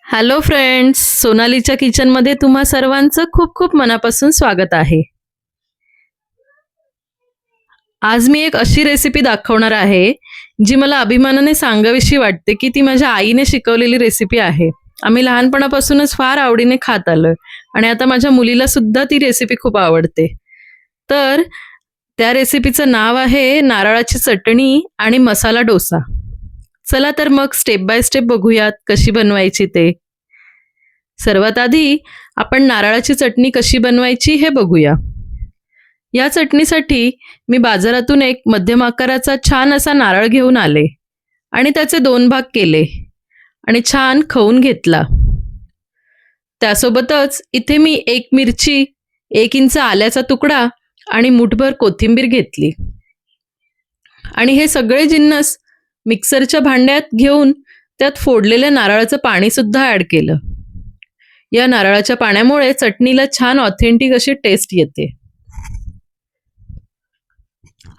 Hello friends, सोनालीच्या किचनमध्ये तुम्हा सर्वांचं खूप खूप मनापासून स्वागत आहे. आज मी एक अशी रेसिपी दाखवणार आहे, जी मला अभिमानाने सांगावीशी वाटते की ती माझ्या आईने शिकवलेली रेसिपी आहे. आम्ही लहानपणापासूनच फार आवडीने खात आलोय आणि आता माझ्या मुलीला सुद्धा ती रेसिपी खूप आवडते. तर त्या रेसिपीचं नाव आहे नारळाची चटणी आणि मसाला डोसा. चला तर मग स्टेप बाय स्टेप बघूयात कशी बनवायची ते. सर्वात आधी आपण नारळाची चटणी कशी बनवायची हे बघूया. या चटणीसाठी मी बाजारातून एक मध्यम आकाराचा छान असा नारळ घेऊन आले आणि त्याचे 2 भाग केले आणि छान खवून घेतला. त्यासोबतच इथे मी 1 मिरची, 1 इंच आल्याचा तुकडा आणि मुठभर कोथिंबीर घेतली आणि हे सगळे जिन्नस मिक्सरच्या भांड्यात घेऊन त्यात फोडलेल्या नारळाचं पाणी सुद्धा ॲड केलं. या नारळाच्या पाण्यामुळे चटणीला छान ऑथेंटिक अशी टेस्ट येते.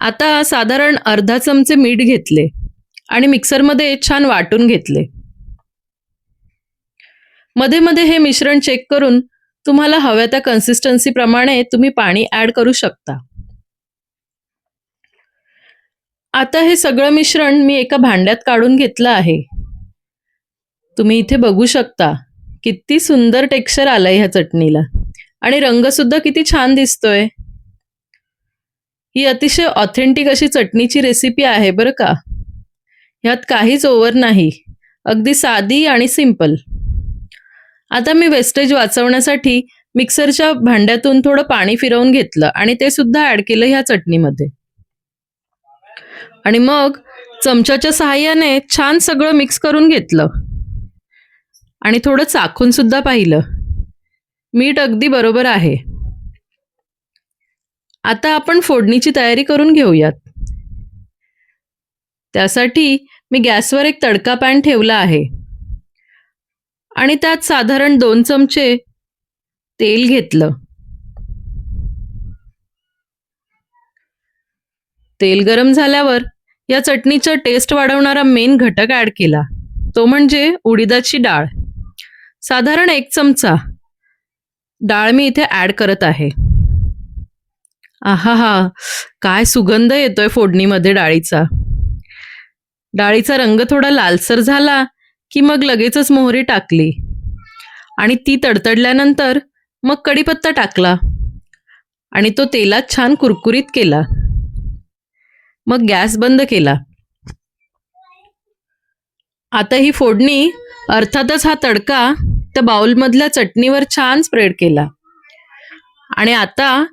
आता साधारण अर्धा चमचे मीठ घेतले आणि मिक्सरमध्ये छान वाटून घेतले. मध्ये मध्ये हे मिश्रण चेक करून तुम्हाला हव्या त्या कन्सिस्टन्सीप्रमाणे तुम्ही पाणी ॲड करू शकता. आता हे सगळं मिश्रण मी एका भांड्यात काढून घेतलं आहे. तुम्ही इथे बघू शकता किती सुंदर टेक्स्चर आलंय ह्या चटणीला आणि रंग सुद्धा किती छान दिसतोय. ही अतिशय ऑथेंटिक अशी चटणीची रेसिपी आहे बरं का. ह्यात काहीच ओव्हर नाही, अगदी साधी आणि सिंपल. आता मी वेस्टेज वाचवण्यासाठी मिक्सरच्या भांड्यातून थोडं पाणी फिरवून घेतलं आणि ते सुद्धा ॲड केलं ह्या चटणीमध्ये आणि मग चमच्याच्या सहाय्याने छान सगळं मिक्स करून घेतलं आणि थोडं चाखून सुद्धा पाहिलं. मीठ अगदी बरोबर आहे. आता आपण फोडणीची तयारी करून घेऊयात. त्यासाठी मी गॅसवर एक तडका पॅन ठेवला आहे आणि त्यात साधारण 2 चमचे तेल घेतलं. तेल गरम झाल्यावर या चटणीचा टेस्ट वाढवणारा मेन घटक ॲड केला, तो म्हणजे उडीदाची डाळ. साधारण 1 चमचा डाळ मी इथे ॲड करत आहे. आहाहा, काय सुगंध येतोय फोडणीमध्ये डाळीचा. डाळीचा रंग थोडा लालसर झाला की मग लगेचच मोहरी टाकली आणि ती तडतडल्यानंतर मग कढीपत्ता टाकला आणि तो तेलात छान कुरकुरीत केला. मग गॅस बंद केला. आता ही फोडणी, अर्थातच हा तडका, त्या बाउलमधल्या चटणीवर छान स्प्रेड केला आणि आता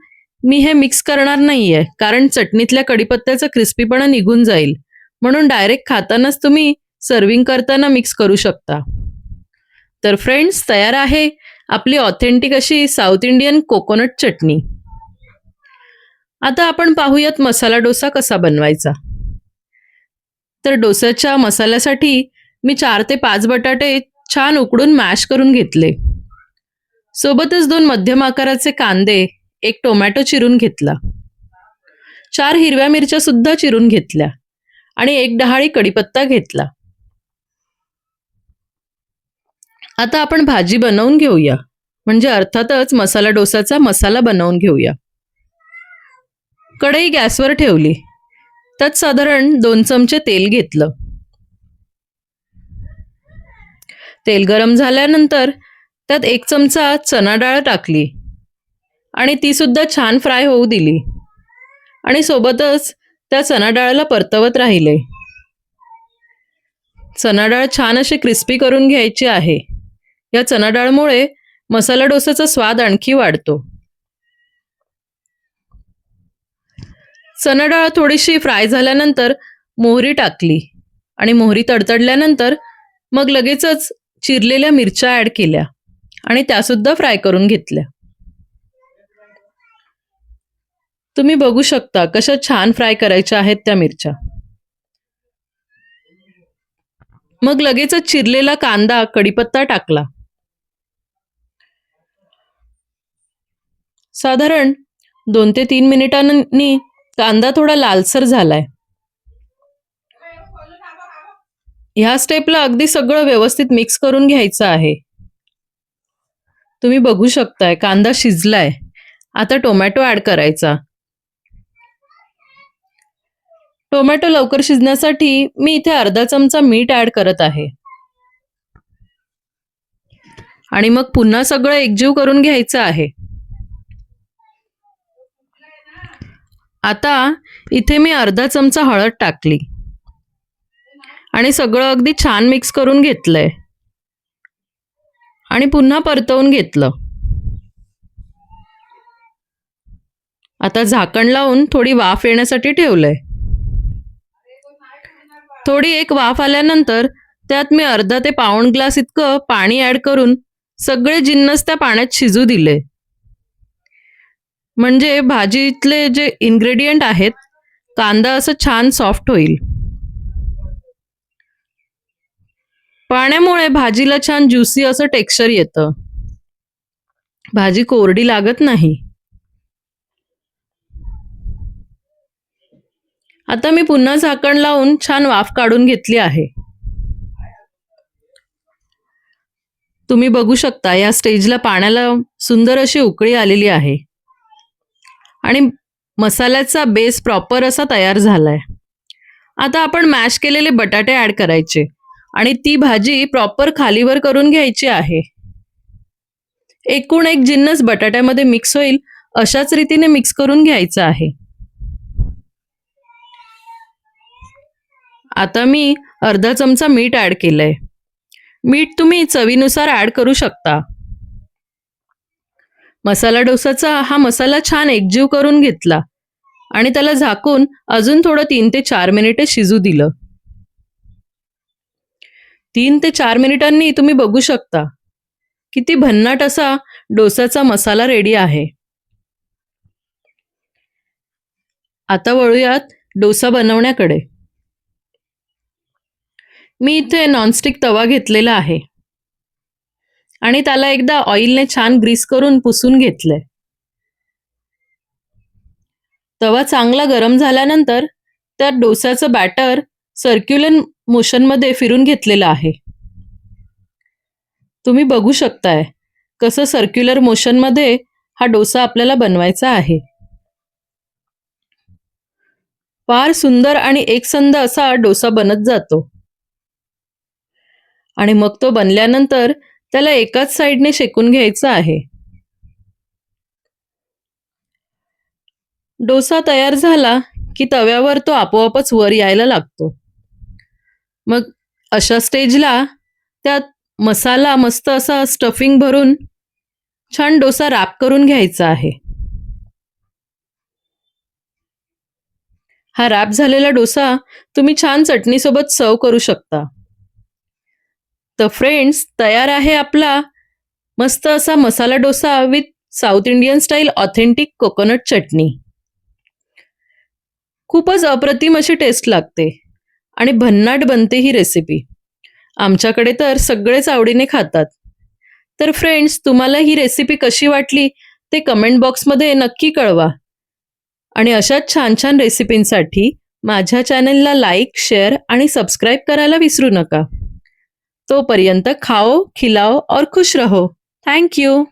मी हे मिक्स करणार नाहीये, कारण चटणीतल्या कढीपत्त्याचा क्रिस्पीपणा निघून जाईल, म्हणून डायरेक्ट खातानाच तुम्ही सर्विंग करताना मिक्स करू शकता. तर फ्रेंड्स, तयार आहे आपली ऑथेंटिक अशी साऊथ इंडियन कोकोनट चटणी. आता आपण पाहूयात मसाला डोसा कसा बनवायचा. तर डोस्याच्या मसाल्यासाठी मी 4 ते 5 बटाटे छान उकडून मॅश करून घेतले. सोबतच 2 मध्यम आकाराचे कांदे, 1 टोमॅटो चिरून घेतला, 4 हिरव्या मिरच्या सुद्धा चिरून घेतल्या आणि 1 डहाळी कढीपत्ता घेतला. आता आपण भाजी बनवून घेऊया, म्हणजे अर्थातच मसाला डोसाचा मसाला बनवून घेऊया. कढई गॅसवर ठेवली. त्यात साधारण 2 चमचे तेल घेतलं. तेल गरम झाल्यानंतर त्यात 1 चमचा चणा डाळ टाकली आणि ती सुद्धा छान फ्राय होऊ दिली आणि सोबतच त्या चणा डाळला परतवत राहिले. चणा डाळ छान अशी क्रिस्पी करून घ्यायची आहे. या चणा डाळमुळे मसाला डोसाचा स्वाद आणखी वाढतो. चणा डाळ थोडीशी फ्राय झाल्यानंतर मोहरी टाकली आणि मोहरी तडतडल्यानंतर मग लगेचच चिरलेल्या मिरच्या ॲड केल्या आणि त्यासुद्धा फ्राय करून घेतल्या. तुम्ही बघू शकता कशा छान फ्राय करायच्या आहेत त्या मिरच्या. मग लगेचच चिरलेला कांदा, कढीपत्ता टाकला. साधारण 2 ते 3 मिनिटांनी कांदा थोडा लालसर झालाय. ह्या स्टेपला अगदी सगळं व्यवस्थित मिक्स करून घ्यायचं आहे तुम्ही बघू शकताय कांदा शिजलाय. आता टोमॅटो ॲड करायचा. टोमॅटो लवकर शिजण्यासाठी मी इथे अर्धा चमचा मीठ ॲड करत आहे. आणि मग पुन्हा सगळं एकजीव करून घ्यायचं आहे. आता इथे मी अर्धा चमचा हळद टाकली आणि सगळं अगदी छान मिक्स करून घेतलंय आणि पुन्हा परतवून घेतलं. आता झाकण लावून थोडी वाफ येण्यासाठी ठेवलंय. थोडी एक वाफ आल्यानंतर त्यात मी अर्धा ते पाऊण ग्लास इतकं पाणी ॲड करून सगळे जिन्नस त्या पाण्यात शिजू दिले. म्हणजे भाजीतले जे इन्ग्रेडियंट आहेत, कांदा असं छान सॉफ्ट होईल. पाण्यामुळे भाजीला छान ज्युसी असं टेक्स्चर येतं. भाजी कोरडी लागत नाही. आता मी पुन्हा झाकण लावून छान वाफ काढून घेतली आहे. तुम्ही बघू शकता या स्टेजला पाण्याला सुंदर अशी उकळी आलेली आहे आणि मसाल्याचा बेस प्रॉपर असा तयार झालाय. आता आपण मॅश केलेले बटाटे ॲड करायचे आणि ती भाजी प्रॉपर खालीवर करून घ्यायची आहे. एकूण एक जिन्नस बटाट्यामध्ये मिक्स होईल अशाच रीतीने मिक्स करून घ्यायचं आहे. आता मी अर्धा चमचा मीठ ॲड केलंय. मीठ तुम्ही चवीनुसार ॲड करू शकता. मसाला डोसाचा हा मसाला छान एकजीव करून घेतला आणि त्याला झाकून अजून थोडं 3 ते 4 मिनिटे शिजू दिलं. 3 ते 4 मिनिटांनी तुम्ही बघू शकता किती भन्नाट असा डोसाचा मसाला रेडी आहे. आता वळूयात डोसा बनवण्याकडे. मी इथे नॉनस्टिक तवा घेतलेला आहे आणि त्याला एकदा ऑइलने छान ग्रीस करून पुसून घेतलंय. तवा चांगला गरम झाल्यानंतर त्यात डोसाचं बॅटर सर्क्युलर मोशनमध्ये फिरून घेतलेलं आहे. तुम्ही बघू शकताय कसं सर्क्युलर मोशनमध्ये हा डोसा आपल्याला बनवायचा आहे. फार सुंदर आणि एकसंध असा डोसा बनत जातो आणि मग तो बनल्यानंतर त्याला एकाच साईडने शेकून घ्यायचा आहे. डोसा तयार झाला की तव्यावर तो आपोआपच वर यायला लागतो. मग अशा स्टेजला त्यात मसाला मस्त असा स्टफिंग भरून छान डोसा रॅप करून घ्यायचा आहे. हा रॅप झालेला डोसा तुम्ही छान चटणीसोबत सर्व करू शकता. तर फ्रेंड्स, तयार आहे आपला मस्त असा masala dosa with South Indian style authentic coconut chutney. खूपच अप्रतिम अशी टेस्ट लागते आणि भन्नाट बनते ही रेसिपी. आमच्याकडे तर सगळेच आवडीने खातात. तर फ्रेंड्स, तुम्हाला ही रेसिपी कशी वाटली ते कमेंट बॉक्समध्ये नक्की कळवा आणि अशाच छान छान रेसिपींसाठी माझ्या चॅनलला लाईक, शेअर आणि सबस्क्राईब करायला विसरू नका. तोपर्यंत खाओ, खिलाओ और खुश रहो. Thank you.